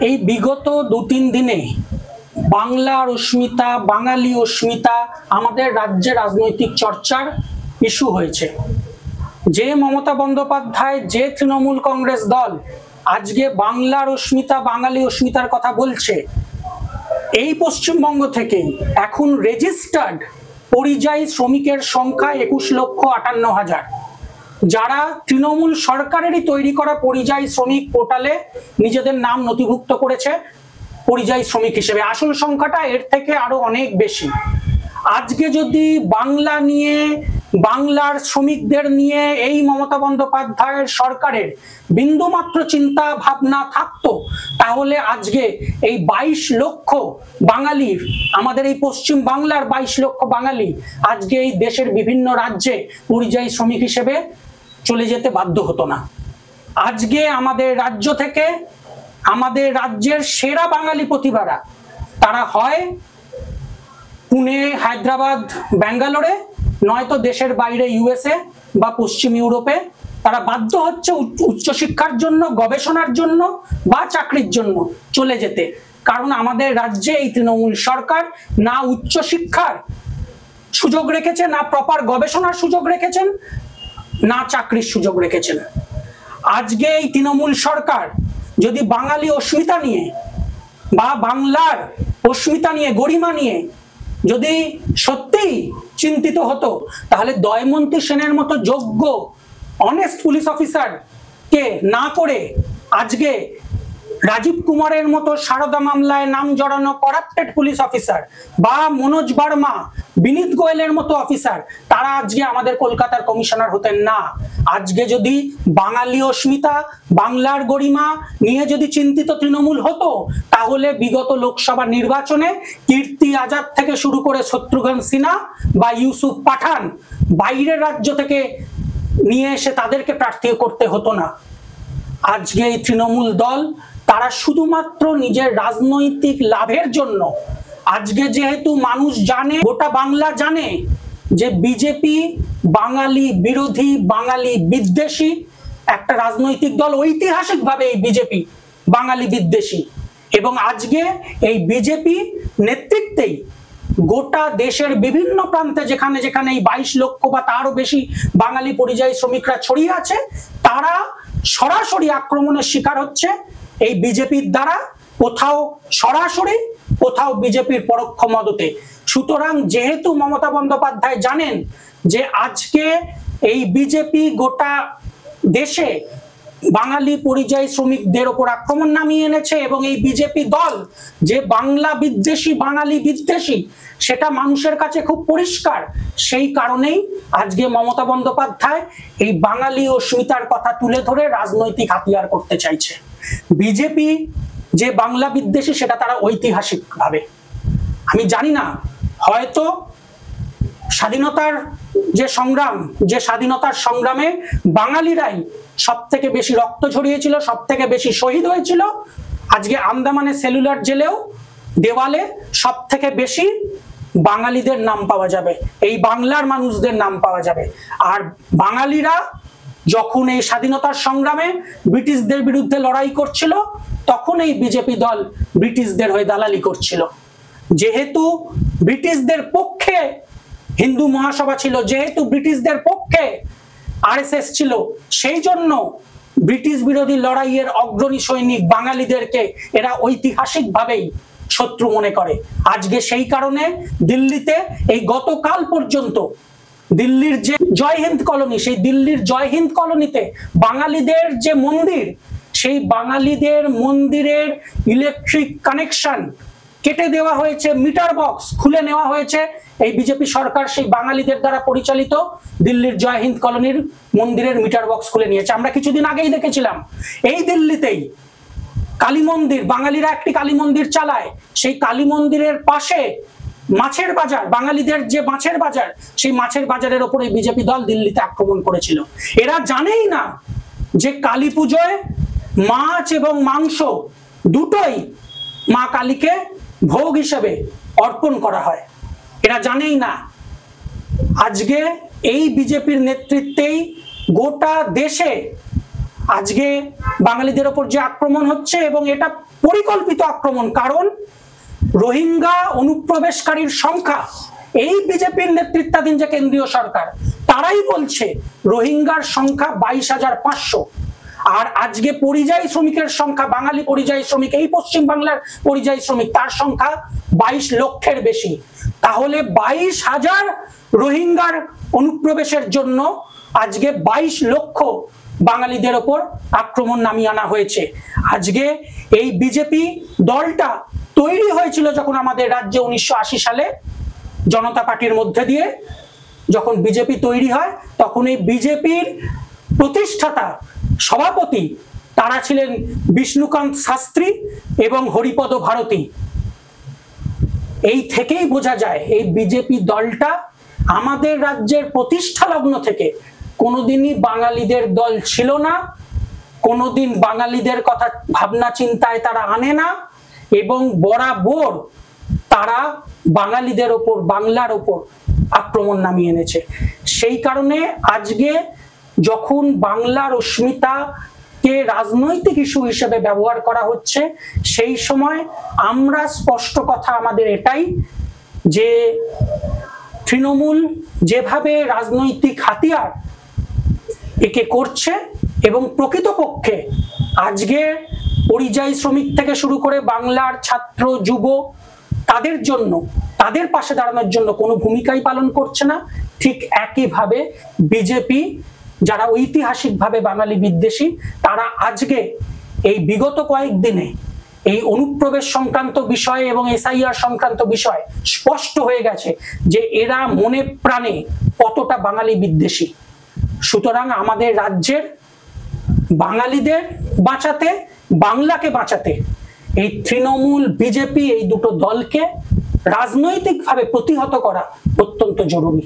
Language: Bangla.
এই বিগত ২-৩ দিনে বাংলার অস্মিতা, বাঙালি অস্মিতা আমাদের রাজ্যে রাজনৈতিক চর্চার ইস্যু হয়েছে। যে মমতা বন্দ্যোপাধ্যায়, যে তৃণমূল কংগ্রেস দল আজকে বাংলার অস্মিতা, বাঙালি অস্মিতার কথা বলছে, এই পশ্চিমবঙ্গ থেকে এখন রেজিস্টার্ড পরিযায়ী শ্রমিকের সংখ্যা ২১,৫৮,০০০, যারা তৃণমূল সরকারেরই তৈরি করা পরিযায়ী শ্রমিক পোর্টালে নিজেদের নাম নথিভুক্ত করেছে পরিযায়ী শ্রমিক হিসেবে। আসল সংখ্যাটা এর থেকে আরো অনেক বেশি। আজকে যদি বাংলা নিয়ে, বাংলার শ্রমিকদের নিয়ে এই মমতা বন্দ্যোপাধ্যায়ের সরকারের বিন্দুমাত্র চিন্তা ভাবনা থাকতো, তাহলে আজকে এই ২২ লক্ষ বাঙালির, আমাদের এই পশ্চিম বাংলার ২২ লক্ষ বাঙালি আজকে এই দেশের বিভিন্ন রাজ্যে পরিযায়ী শ্রমিক হিসেবে চলে যেতে বাধ্য হতো না। আজকে আমাদের রাজ্য থেকে আমাদের রাজ্যের সেরা বাঙালি প্রতিভারা তারা হয় পুনে, হায়দ্রাবাদ, ব্যাঙ্গালোরে, নয়তো দেশের বাইরে ইউএসএ বা পশ্চিম ইউরোপে তারা বাধ্য হচ্ছে উচ্চশিক্ষার জন্য, গবেষণার জন্য বা চাকরির জন্য চলে যেতে। কারণ আমাদের রাজ্যে এই তৃণমূল সরকার না উচ্চশিক্ষার সুযোগ রেখেছে, না প্রপার গবেষণার সুযোগ রেখেছেন, না চাকরির সুযোগ রেখেছেন। আজকে এই তৃণমূল সরকার যদি বাঙালি অস্মিতা নিয়ে বা বাংলার অস্মিতা নিয়ে, গরিমা নিয়ে যদি সত্যিই চিন্তিত হতো, তাহলে দয়মন্তী সেনের মতো যোগ্য অনেস্ট পুলিশ অফিসার কে না করে আজকে রাজীব কুমারের মতো সারদা মামলায় নাম জড়ানো করাপ্টেড পুলিশ অফিসার বা মনোজ বার্মা, বিনীত গোয়েলের মতো অফিসার তারা আজকে আমাদের কলকাতার কমিশনার হতেন না। আজকে যদি বাঙালি অস্মিতা, বাংলার গরিমা নিয়ে যদি চিন্তিত তৃণমূল হতো, তাহলে বিগত লোকসভা নির্বাচনে কীর্তি আজাদ থেকে শুরু করে শত্রুঘ্ন সিনহা বা ইউসুফ পাঠান বাইরের রাজ্য থেকে নিয়ে এসে তাদেরকে প্রার্থী করতে হতো না। আজকে এই তৃণমূল দল তারা শুধুমাত্র নিজের রাজনৈতিক লাভের জন্য, আজকে যেহেতু মানুষ জানে, গোটা বাংলা জানে যে বিজেপি বাঙালি বিরোধী, বাঙালি বিদ্বেষী একটা রাজনৈতিক দল, ঐতিহাসিকভাবে এই বিজেপি বাঙালি বিদ্বেষী, এবং আজকে এই বিজেপি নেতৃত্বেই গোটা দেশের বিভিন্ন প্রান্তে যেখানে যেখানে এই ২২ লক্ষ বা তারও বেশি বাঙালি পরিযায়ী শ্রমিকরা ছড়িয়ে আছে, তারা সরাসরি আক্রমণের শিকার হচ্ছে এই বিজেপির দ্বারা, কোথাও সরাসরি, কোথাও বিজেপির পরোক্ষ মদতে। সুতরাং যেহেতু মমতা বন্দ্যোপাধ্যায় জানেন যে আজকে এই বিজেপি গোটা দেশে বাঙালি পরিযায়ী শ্রমিকদের ওপর আক্রমণ নামিয়ে এনেছে এবং এই বিজেপি দল যে বাংলা বিদ্বেষী, বাঙালি বিদ্বেষী, সেটা মানুষের কাছে খুব পরিষ্কার। সেই কারণেই আজকে মমতা বন্দ্যোপাধ্যায় এই বাঙালি অস্মিতার কথা তুলে ধরে রাজনৈতিক হাতিয়ার করতে চাইছে। বিজেপি যে বাংলা বিদ্বেষী সেটা তারা ঐতিহাসিক ভাবে, আমি জানি না, হয়তো স্বাধীনতার যে সংগ্রাম, যে স্বাধীনতার সংগ্রামে বাঙালিরাই সব থেকে বেশি রক্ত ঝরিয়েছিল, সব থেকে বেশি শহীদ হয়েছিল। আজকে আন্দামানের সেলুলার জেলেও দেওয়ালে সব থেকে বেশি বাঙালিদের নাম পাওয়া যাবে, এই বাংলার মানুষদের নাম পাওয়া যাবে। আর বাঙালিরা যখন এই স্বাধীনতার সংগ্রামে ব্রিটিশদের বিরুদ্ধে লড়াই করছিল, তখন এই বিজেপি দল ব্রিটিশদের হয়ে দালালি করছিল। যেহেতু ব্রিটিশদের পক্ষে হিন্দু মহাসভা ছিল, যেহেতু ব্রিটিশদের পক্ষে আরএসএস ছিল, সেই জন্য ব্রিটিশ বিরোধী লড়াইয়ের অগ্রণী সৈনিক বাঙালিদেরকে এরা ঐতিহাসিকভাবেই শত্রু মনে করে। আজকে সেই কারণে দিল্লিতে এই গতকাল পর্যন্ত দিল্লির যে জয় হিন্দ কলোনি, সেই দিল্লির জয় হিন্দ কলোনিতে বাঙালিদের যে মন্দির, সেই বাঙালিদের মন্দিরের ইলেকট্রিক কানেকশন কেটে দেওয়া হয়েছে, মিটার বক্স খুলে নেওয়া হয়েছে। এই বিজেপি সরকার সেই বাঙালিদের দ্বারা পরিচালিত দিল্লির জয় হিন্দ কলোনির মন্দিরের মিটার বক্স খুলে নিয়েছে। আমরা কিছুদিন আগেই দেখেছিলাম এই দিল্লিতেই কালী মন্দির, বাঙালিরা একটি কালী মন্দির চালায়, সেই কালী মন্দিরের পাশে মাছের বাজার, বাঙালিদের যে মাছের বাজার, সেই মাছের বাজারের ওপরে বিজেপি দল দিল্লিতে আক্রমণ করেছিল। এরা জানেই না যে কালী পুজোয় মাছ এবং মাংস দুটোই মা কালীকে ভোগ হিসেবে অর্পণ করা হয়, এরা জানেই না। আজকে এই বিজেপির নেতৃত্বেই গোটা দেশে আজকে বাঙালিদের ওপর যে আক্রমণ হচ্ছে, এবং এটা পরিকল্পিত আক্রমণ, কারণ রোহিঙ্গা অনুপ্রবেশকারীর সংখ্যা, এই বিজেপির নেতৃত্বাধীন যে কেন্দ্রীয় সরকার তারাই বলছে রোহিঙ্গার সংখ্যা 22,500, আর আজকে পরিযায়ী শ্রমিকের সংখ্যা, বাঙালি পরিযায়ী শ্রমিক, এই পশ্চিম বাংলার পরিযায়ী শ্রমিক, তার সংখ্যা 22 লক্ষের বেশি। তাহলে 22,000 রোহিঙ্গার অনুপ্রবেশের জন্য আজকে 22 লক্ষ বাঙালিদের ওপর আক্রমণ নামিয়ে আনা হয়েছে। আজকে এই বিজেপি দলটা তৈরি হয়েছিল যখন আমাদের রাজ্যে 1980 সালে জনতা পার্টির মধ্যে দিয়ে যখন বিজেপি তৈরি হয়, তখন এই বিজেপির প্রতিষ্ঠাতা সভাপতি তারা ছিলেন বিষ্ণুকান্ত শাস্ত্রী এবং হরিপদ ভারতী। এই থেকেই বোঝা যায় এই বিজেপি দলটা আমাদের রাজ্যের প্রতিষ্ঠা লগ্ন থেকে কোনোদিনই বাঙালিদের দল ছিল না, কোনোদিন বাঙালিদের কথা ভাবনা চিন্তায় তারা আনে না, এবং বরাবর তারা বাঙালিদের ওপর, বাংলার ওপর আক্রমণ নামিয়ে এনেছে। সেই কারণে আজকে যখন বাংলার অস্মিতাকে রাজনৈতিক ইস্যু হিসেবে ব্যবহার করা হচ্ছে, সেই সময় আমরা স্পষ্ট কথা আমাদের এটাই, যে তৃণমূল যেভাবে রাজনৈতিক হাতিয়ার একে করছে, এবং প্রকৃতপক্ষে আজকে পরিযায়ী শ্রমিক থেকে শুরু করে বাংলার ছাত্র যুব তাদের জন্য, তাদের পাশে দাঁড়ানোর জন্য কোনো ভূমিকাই পালন করছে না, ঠিক একইভাবে বিজেপি যারা ঐতিহাসিকভাবে বাঙালি বিদ্বেষী, তারা আজকে এই বিগত কয়েকদিনে এই অনুপ্রবেশ সংক্রান্ত বিষয় এবং এসআইআর সংক্রান্ত বিষয় স্পষ্ট হয়ে গেছে যে এরা মনে প্রাণে কতটা বাঙালি বিদ্বেষী। সুতরাং আমাদের রাজ্যের বাঙালিদের বাঁচাতে, বাংলাকে বাঁচাতে এই তৃণমূল, বিজেপি, এই দুটো দলকে রাজনৈতিকভাবে প্রতিহত করা অত্যন্ত জরুরি।